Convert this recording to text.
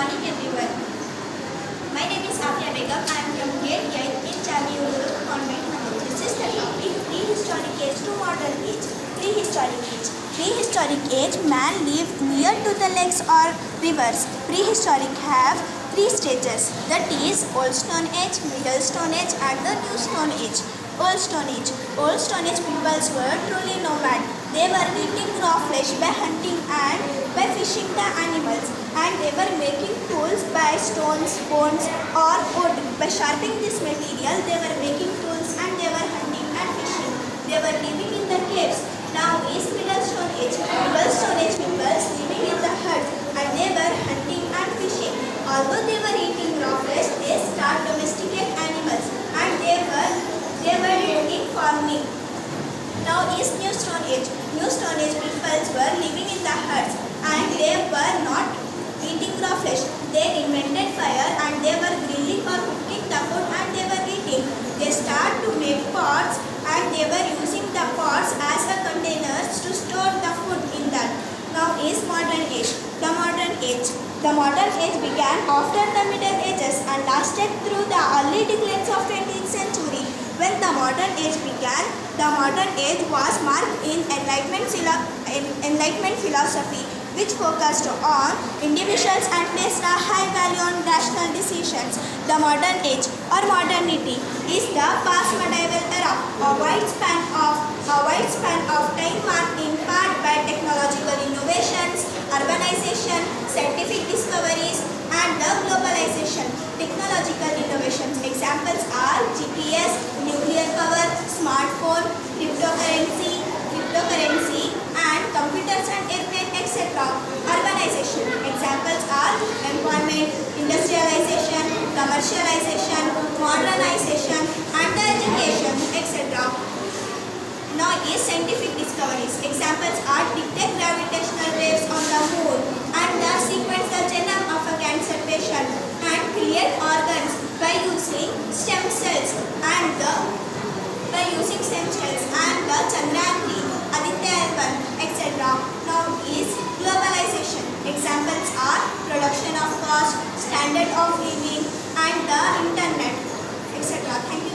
morning everyone. My name is Afia Begum. I am from grade 8 in Jamia Convent. This is the topic prehistoric age to modern age. Prehistoric age. Prehistoric age, man lived near to the lakes or rivers. Prehistoric have three stages, that is Old Stone Age, Middle Stone Age and the New Stone Age. Old Stone Age. Old Stone Age peoples were truly nomad. They were eating raw flesh by hunting and by fishing the animals, and they were making tools by stones, bones or wood. By sharpening this material, they were making tools and they were hunting and fishing. They were living in the caves. Now is Middle Stone Age. Middle Stone Age peoples living in the huts and they were hunting and fishing. Although they were eating raw flesh, they start domesticate animals and they were doing farming. Now is New Stone Age. New Stone Age peoples were living in the huts and they were not eating raw flesh. They invented fire and they were grilling or cooking the food and they were eating. They start to make pots and they were using the pots as a containers to store the food in that. Now is Modern Age. The Modern Age. The Modern Age began after the Middle Ages and lasted through the early decades of 20th century. When the Modern Age began, the Modern Age was marked in Enlightenment philosophy, which focused on individuals and placed a high value on rational decisions. The Modern Age or modernity is the past medieval era, a wide span of time marked in part by technological innovations, urbanization, scientific discoveries, and the globalization. Technological innovations examples are GPS, nuclear power, smartphone, cryptocurrency, and computers and airplane, etc. Urbanization examples are employment, industrialization, commercialization, modernization, and the education, etc. Now is scientific discoveries. Examples are detect gravitational waves on the moon and the sequence the genome of a cancer patient and create organs by using stem cells and the Chandrayaan-3, Aditya-L1, etc. Now is globalization. Examples are production of cost, standard of living, and the internet, etc. Thank you.